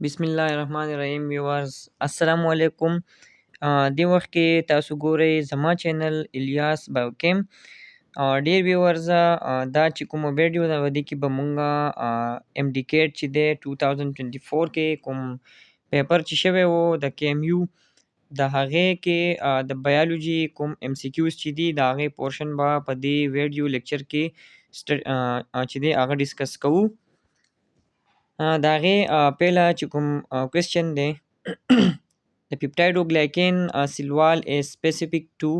बिस्मिल्लाहिर्रहमानिर्रहीम व्यूअर्स अस्सलामु अलैकुम دی وخت کې تاسو ګورئ زما چینل الیاس باوکیم ډیر ویورز دا چې کوم ویډیو دا ودی کې به مونږه ام ډی کیټ چې دی 2024 کې کوم پیپر چې شوی وو د کی ام یو د هغې کې د بایولوژي کوم ام سی کیوز چې دي د هغې پورشن به په دې ویډیو لیکچر کې چې دی هغه ډسکس کوو. د هغې پیله چې کوم کوېسچن دی د پیپټایډوګلایکین سیلوال is specific to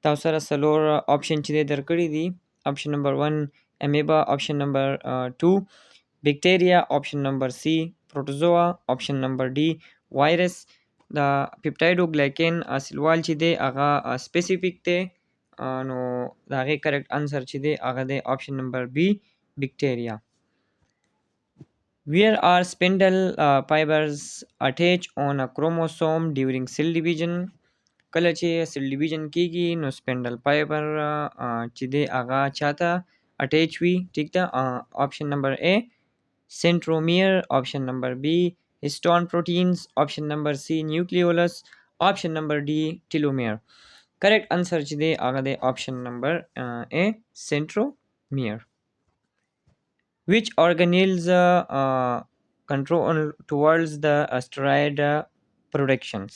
تاسو سره څلور آپشن چې دی درکړي دي. آپشن نمبر 1 امیبا، آپشن نمبر 2 بیکټیریا، آپشن نمبر سی پروټوزوا، آپشن نمبر ډي وایرس. د پیپټایډوګلایکین سیلوال چې دی هغه سپیسیفیک دی، نو د هغې کریکټ انسر چې دی هغه دی آپشن نمبر بی بیکټیریا. Where are spindle fibers attached on a chromosome during cell division؟ کله چې سیل ډیویژن کیږي نو سپینډل فایبر چې دی هغه چاته اٹیچ وي. ټیک ده. آپشن نمبر اے سینټرومیر، آپشن نمبر بی هیسټون پروټینز، آپشن نمبر سی نیوکلیولس، آپشن نمبر ډي ټیلومیر. کریکټ انسر چې دی هغه دی آپشن نمبر اے سینټرومیر. Which organelles control towards the steroid productions؟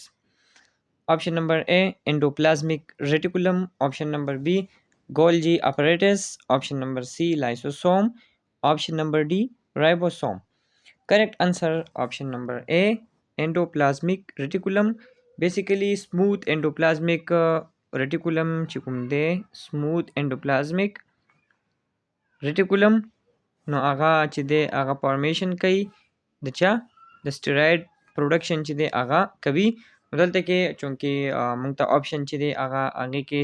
Option number A endoplasmic reticulum, option number B Golgi apparatus, option number C lysosome, option number D ribosome. Correct answer option number A endoplasmic reticulum. Basically smooth endoplasmic reticulum چې کوم دی smooth endoplasmic reticulum نو هغه چې دی هغه فارمیشن کوي د چا د سټیراید پروډکشن چې دی هغه کوي. نو دلته کې چونکې موږ ته آپشن چې دی هغه هغې کې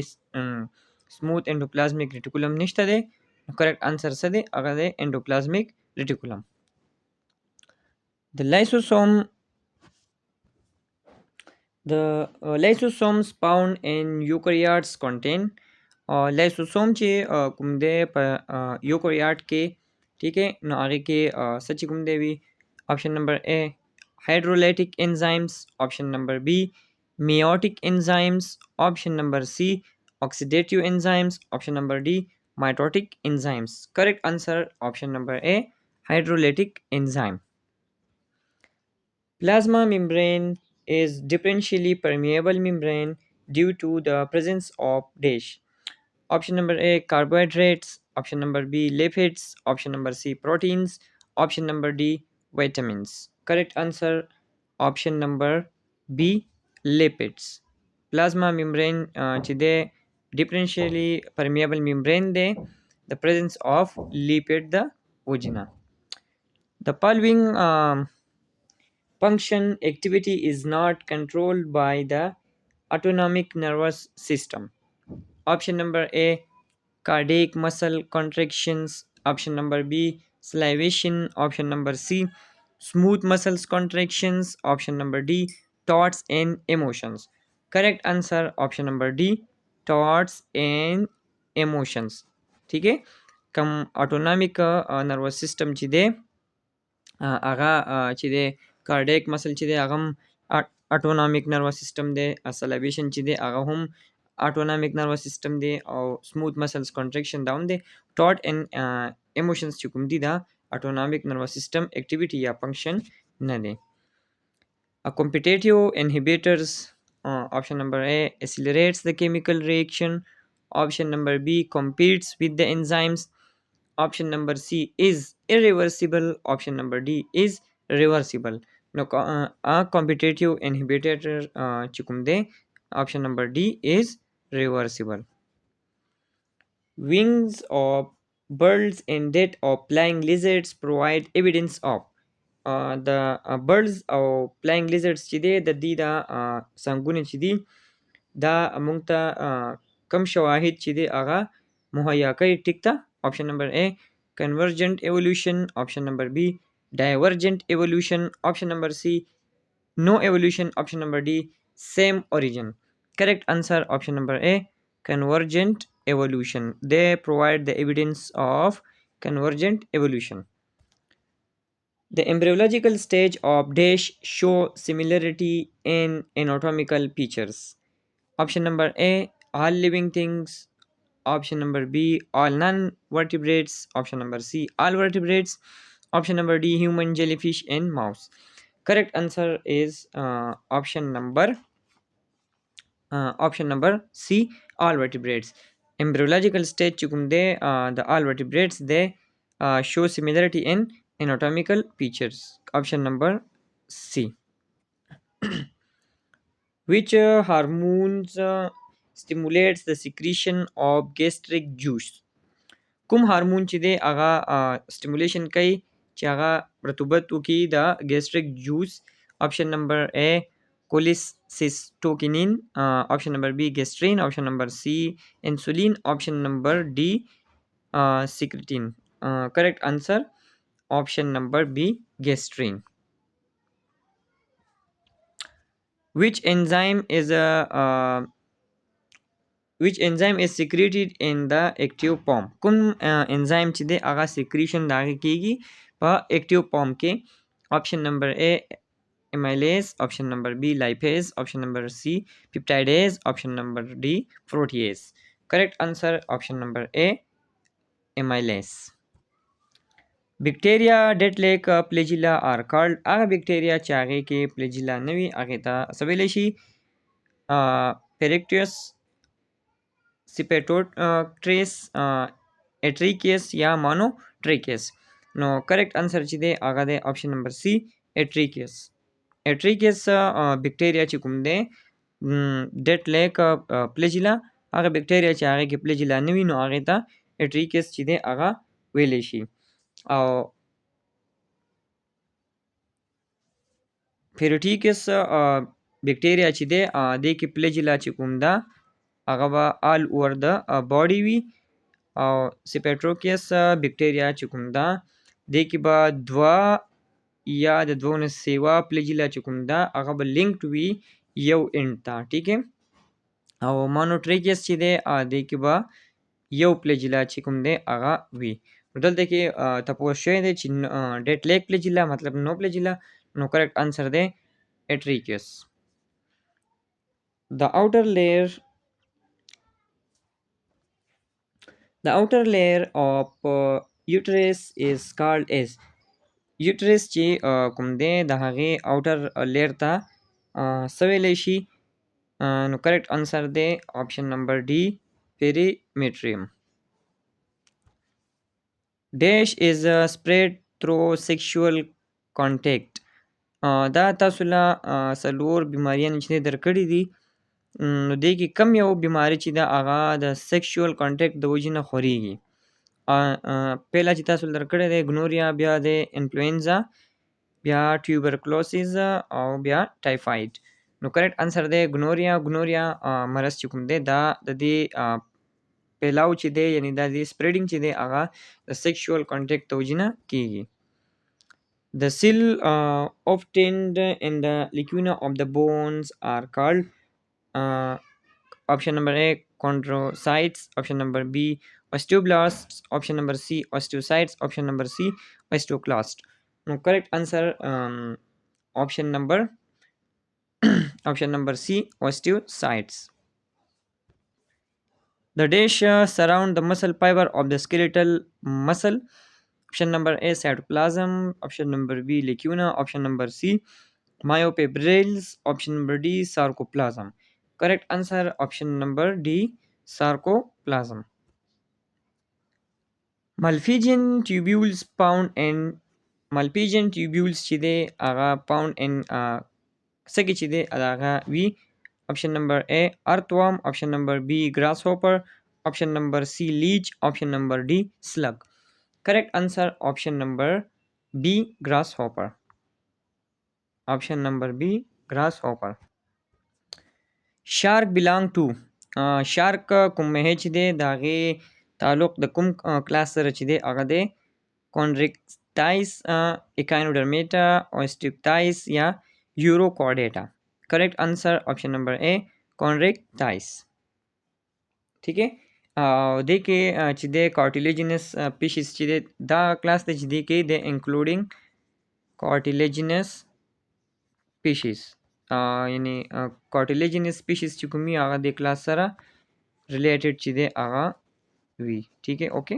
سموث انډوپلازمیک ریټیکولم نشته دی، نو کریکټ انسر څه دی هغه دی انډوپلازمیک ریټیکولم. د لایسوسوم The lysosomes found in eukaryotes contain لایسوسوم چې کوم دی په یوکریات کې ٹھیک ہے نو هغې کې څه چې کوم دی وي. آپشن نمبر اے hydrolytic enzymes, option number B meiotic enzymes, option number C oxidative enzymes, option number D mitotic enzymes. Correct answer option number A hydrolytic enzyme. Plasma membrane is differentially permeable membrane due to the presence of dash. Option number A carbohydrates, option number B lipids, option number C proteins, option number D vitamins. Correct answer option number B lipids. Plasma membrane چې دی differentially permeable membrane دی the presence of lipid the vagina. The following function activity is not controlled by the autonomic nervous system. Option number A cardiac muscle contractions, option number B salivation, option number C smooth muscles contractions, option number D thoughts and emotions. Correct answer option number D thoughts and emotions. ٹھیک ہے. کم autonomic nervous system چې دی هغه چې دی کارډیک مسل چې دی هغه هم اټونامیک نروس سیستم دی، سلیویشن چې دی هغه هم اټونامیک نروس سیستم دی، او سموث مسلز کنټریکشن دا هم دی. ټاټ اینڈ ایموشنز چې کوم دي دا اټونامیک نروس سیستم اکټیویټي یا فنکشن نه دی. Competitive inhibitors, option number A accelerates the chemical reaction, option number B competes with the enzymes, option number C is irreversible, option number D is reversible. نو competitive inhibitor چې کوم دی option number D is reversible. Wings of birds and that of flying lizards provide evidence of د birds او flying lizards چې دی د دې دا څنګونه چې دي دا موږ ته کم شواهد چې دی هغه مهیا کوي. ټیک ده. option number A convergent evolution, option number B divergent evolution, option number C no evolution, option number D same origin. Correct answer option number A convergent evolution. They provide the evidence of convergent evolution. The embryological stage of dash show similarity in anatomical features. Option number A, all living things. Option number B, all non-vertebrates. Option number C, all vertebrates. Option number D, human, jellyfish, and mouse. Correct answer is option number C, all vertebrates. Embryological stage chukunde, the all vertebrates they show similarity in anatomical features. Option number C. Which hormones stimulates the secretion of gastric juice? کوم هارمون چې دی هغه سټیمولیشن کوي چې هغه رطوبت وکړي د ګیسټریک جوس. آپشن نمبر A کولیسیسټوکینین. آپشن نمبر B ګیسټرین. آپشن نمبر C انسولین. آپشن نمبر D سیکریټین. کریکٹ آنسر آپشن نمبر B ګیسټرین. which enzyme is secreted in the active form? کوم enzyme چې دی هغه secretion د هغې کېږي په active form کې. option number A amylase. option number B lipase. option number C peptidase. option number D protease. correct answer option number A amylase. bacteria that lack flagella are called. هغه bacteria چې هغې کې flagella نه وي هغې ته څه ویلی شي؟ Perictius, Sipetotres, Atricius یا Monotrichus. نو کریکٹ انسر چې دی هغه دی آپشن نمبر سی Atricius. Atricius بکټیریا چې کوم دی ډیټ لیک فلیجلا، هغه بکټیریا چې هغې کې فلیجلا نه وي نو هغې ته Atricius چې دی هغه ویلی شي. او Perictius بکټیریا چې دی دې کې فلیجلا چې کوم ده هغه به آل اوور د باډي وي. او سپیټروکیس بکټیریا چې کوم ده دې کې به دوه یا د دوه نه سیوا فلیجلا چې کوم ده هغه به لینکډ وي یو اینډ ته. ټیک ہے. او مانوټریکیس چې دی دې کې به یو فلیجلا چې کوم دی هغه وي. دلته کې تپوس شوی دی چې ډیټ لیک فلیجلا مطلب نو فلیجلا. نو کریکٹ آنسر دی Atricius. The outer layer of uterus is called as. uterus چې کوم دی د هغې outer layer ته څه ویلی شي؟ نو کریکٹ آنسر دی آپشن نمبر D perimetrium. dash is spread through sexual contact. دا تاسو له څلور بیماریانې چې درکړي دي نو دې کې کم یو بیماری چې ده هغه د سیکشوال کانټیکټ د وجې نه خورېږي. پهله چې تاسو درکړی دی ګنوریا، بیا د انفلوئنزا، بیا ټیوبرکلوسیز او بیا ټایفاید. نو کریکټ انسر دی ګنوریا. ګنوریا مرض چې کوم دی دا د دې پیلاو چې دی یعنی دا د سپریډینګ چې دی هغه د سیکشوال کانټیکټ د وجې نه کېږي. The cell obtained in the lacuna of the bones are called option number A chondrocytes. option number B osteoblasts. option number C osteocytes. option number C osteoclast. No, correct answer option number C osteocytes. The dash surround the muscle fiber of the skeletal muscle. option number A cytoplasm. option number B lacuna. option number C myofibrils. option number D sarcoplasm. correct answer option number D sarcoplasm. Malpighian tubules found in. Malpighian tubules چې دی هغه found in څه کې چې دی هغه وي. option number A earthworm. option number B grasshopper. option number C leech. option number D slug. correct answer option number B grasshopper. option number B grasshopper. shark belong to. shark کوم مهی چې دی د هغې تعلق د کوم کلاس سره چې دی هغه دی کونډریکټایس، اکاینوډرمیټا، اوسټیکټایس یا یوروکارډیټا. کریکٹ آنسر آپشن نمبر A کونډریکټایس. ٹھیک ہے. دې کې چې دی کارټیلیجنس پیشیز چې دی دا کلاس دی چې دی کې د انکلوډینګ cartilaginous species یعنی cartilaginous species چې کومي هغه د کلاس سره related چې دی هغه وي ٹھیک ہے اوکے.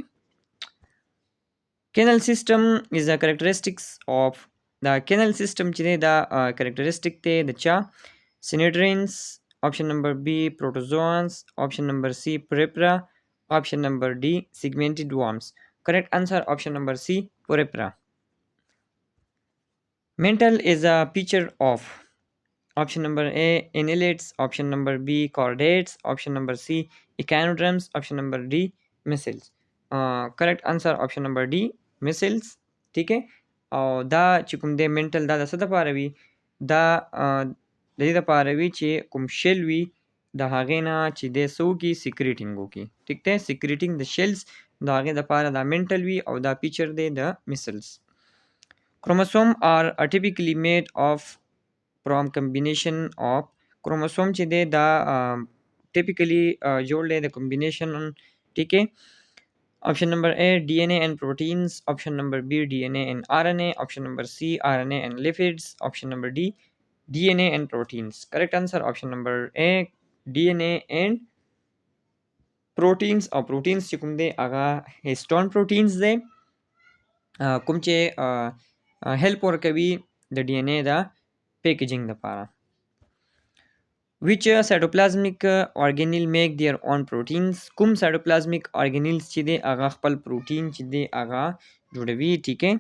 Canal system is the characteristics of the canal system چې دی دا characteristic دی د چا Synedrines. Option number B protozoans. Option number C Porifera. Option number D segmented worms. Correct answer option number C Porifera. Mantle is a feature of option number A annellates. Option number B chordates. Option number C echinoderms. Option number D missils. Correct answer option number D missils. ٹھیک ہے او دا چې کوم دی منټل دا د څه دپاره وي دا د دې دپاره وي چې کوم شل وي د هغې نه چې دی څه وکړي سیکریټینګ وکړي ټیک دی سیکریټینګ د شلز د هغې دپاره دا منټل وي او دا فیچر دی د مسلز. Chromosome are typically made of from combination of chromosome چې دی دا typically جوړ دی د combination ٹھیک ہے. Option number A DNA and proteins. Option number B DNA and RNA. Option number C RNA and lipids. Option number D DNA and proteins. Correct answer option number A DNA and proteins او proteins چې کوم دی هغه histone proteins دی کوم چې help ورکوي د DNA دا packaging دپاره. Which cytoplasmic organelle make their own proteins. کوم cytoplasmic organelles چې دی هغه خپل پروتین چې دی هغه جوړوي ٹھیک ہے.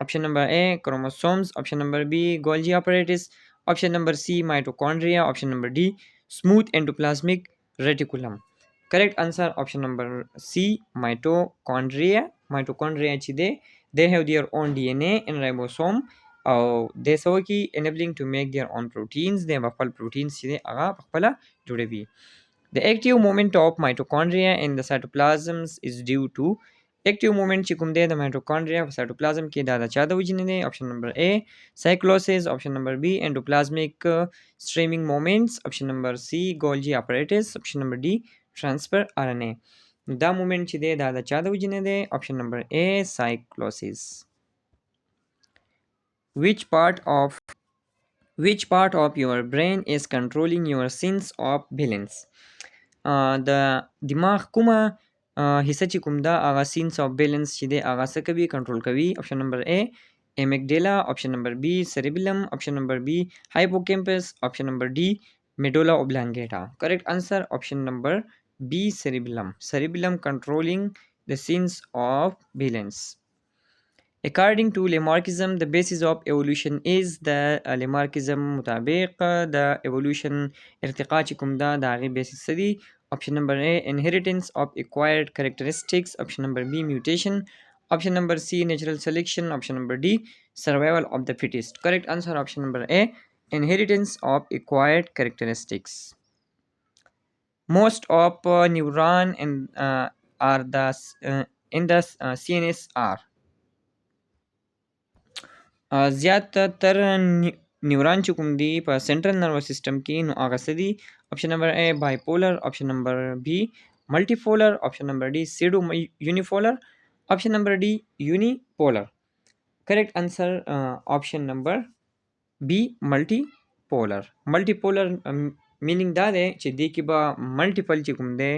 Option number A chromosomes. Option number B Golgi apparatus. Option number C mitochondria. Option number D smooth endoplasmic reticulum. Correct answer option number C mitochondria. Mitochondria چې دی they have their own DNA and ribosome او د سوکی enabling to make their own proteins د خپل proteins چې هغه خپل جوړوي. The active movement of mitochondria in the cytoplasms is due to active movement چې کوم دی د mitochondria په cytoplasm کې دا د چا د وجې نه دی. Option number A cyclosis. Option number B endoplasmic streaming movements. Option number C Golgi apparatus. Option number D transfer RNA. دا مومنت چې دی دا د چا د وجې نه دی. Option number A cyclosis. Which part of your brain is controlling your sense of balance. د دماغ کومه حصه چې کوم دا هغه sense of balance چې دی هغه څه کوي کنټرول کوي. Option number A amygdala. Option number B cerebellum. Option number B hippocampus. Option number D medulla oblongata. Correct answer option number B cerebellum. Cerebellum controlling the sense of balance. According to Lamarckism, the basis of evolution is the Lamarckism مطابق د evolution ارتقا چې کوم دا د هغې basis څه دي. Option number A inheritance of acquired characteristics. Option number B mutation. Option number C natural selection. Option number D survival of the fittest. Correct answer option number A inheritance of acquired characteristics. Most of neuron are the in the CNS are زیات تر نیوران چې کوم دی په سنټرل نروس سیستم کې نو هغه څه دي. Option number A bipolar. Option number B multipolar. Option number D pseudo unipolar. Option number D unipolar. Correct answer option number B multipolar. Multipolar meaning دا دی چې دې کې به multiple چې کوم دی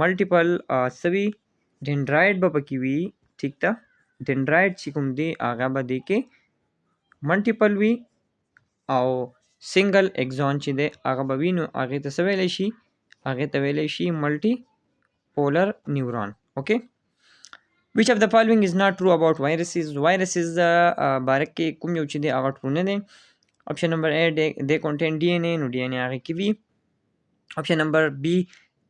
multiple سوي dendrite به پکې وي ٹھیک ده. dendrite چې کوم دی هغه به دې کې multiple وي او single axon چې دی هغه به وي نو هغې ته څه ویلی شي هغې ته ویلی شي multipolar neuron. Okay. Which of the following is not true about viruses. Viruses باره کې کوم یو چې دی هغه true نه دی. Option number A they contain DNA نو DNA هغې کې وي. Option number B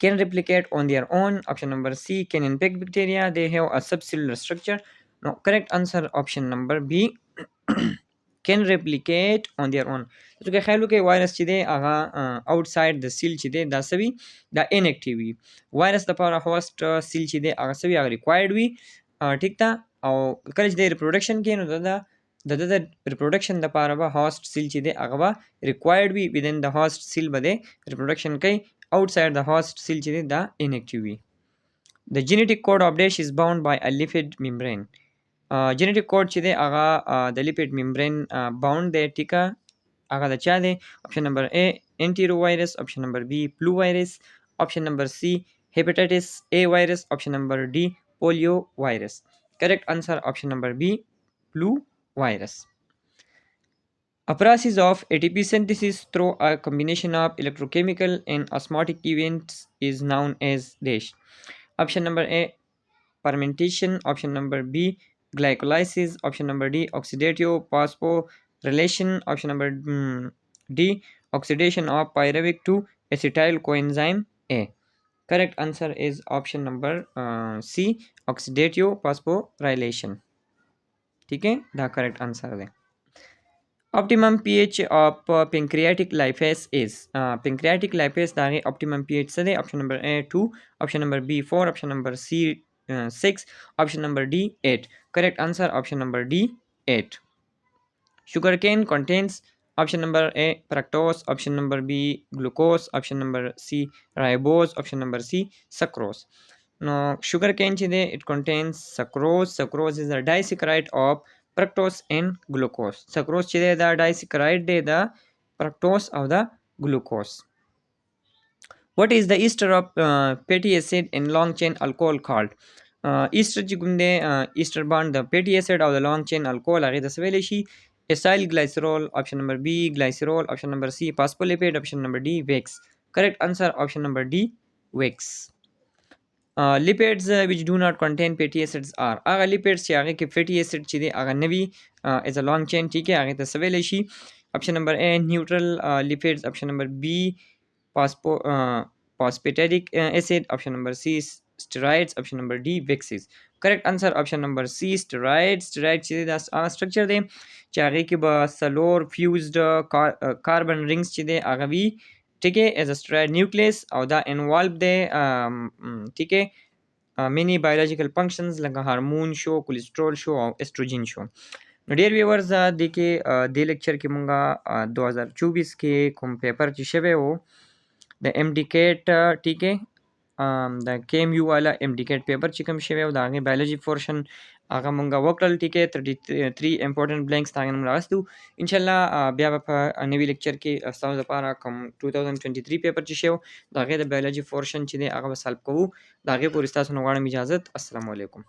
can replicate on their own. Option number C can infect bacteria. They have a subcellular structure. No, correct answer option number B can replicate on their own. So که خیال وکړئ وایرس چې دی هغه outside the cell چې دی دا څه وي دا inactive وي. وایرس دپاره host cell چې دی هغه څه وي هغه required وي ټیک ده. او کله چې دی reproduction کوي نو د reproduction دپاره به host cell چې دی هغه به required وي. within the host cell به دی reproduction کوي. outside the host cell چې دی دا inactive وي. The genetic code of dish is bound by a lipid membrane. جنټیک کوډ چې دی هغه د لیپید ممبرین باوند دی ټیکه هغه د چا دی؟ آپشن نمبر A انټیرو وایرس، آپشن نمبر B فلو وایرس، آپشن نمبر C هیپاټایټس A وایرس، آپشن نمبر D پولیو وایرس. کریکٹ آنسر آپشن نمبر B فلو virus. A process of ATP synthesis through a combination of electrochemical and osmotic events is known as dash. Option number A fermentation, option number B glycolysis, option number D oxidative phosphorylation, option number D oxidation of pyruvic to acetyl coenzyme A. Correct answer is option number C oxidative phosphorylation. ठीक है, the correct answer है. Optimum pH of pancreatic lipase is pancreatic lipase दागे optimum pH से दे. Option number A 2, option number B 4, option number C 6, option number D 8. Correct answer option number D 8. Sugarcane contains option number A fructose, option number B glucose, option number C ribose, option number C sucrose. Now sugarcane it contains sucrose. Sucrose is the disaccharide of fructose and glucose. Sucrose is the disaccharide the fructose of the glucose. What is the ester of fatty acid and long chain alcohol called? Ester gunde ester bond the fatty acid of the long chain alcohol are the Svelishi acyl glycerol, option number B glycerol, option number C phospholipid, option number D wax. Correct answer option number D wax. Lipids which do not contain fatty acids are هغه lipids چې هغه کې fatty acid چې دی هغه نوي as a long chain ټیک هغه ته څه ویلی شي. option number A neutral lipids, option number B phosphatidic acid, option number C steroids, option number D waxes. correct answer option number C steroids. steroids چې دا structure دی چې هغه کې به سلور fused carbon rings چې دی هغه وي ٹھیک ہے ایز اسٹرائڈ نیوکلیس او دا انوالو دی ٹھیک ہے مینی بایولوژیکل فنکشنز لکه هارمون شو، کولیسټرول شو او استروجین شو. نو ډیر ویورز د کې د لیکچر کې مونږه 2024 کې کوم پیپر چې شوی وو د ایم ډی کیټ ټیک ہے د کے ایم یو والا ایم ډی کیټ پیپر چې کوم شوی و د هغې بایولوژي پورشن هغه مونږ وکړل ټیک ہے 33 امپورټنټ بلینکس د هغې نه مونږ راغستو. انشاءالله بیا به په نوي لیکچر کې ستاسو دپاره کوم 2023 پیپر چې شوی د هغې د بایولوژي پورشن چې دی هغه به سالو کوو. د هغې پورې ستاسو نه غواړم اجازت. السلام علیکم.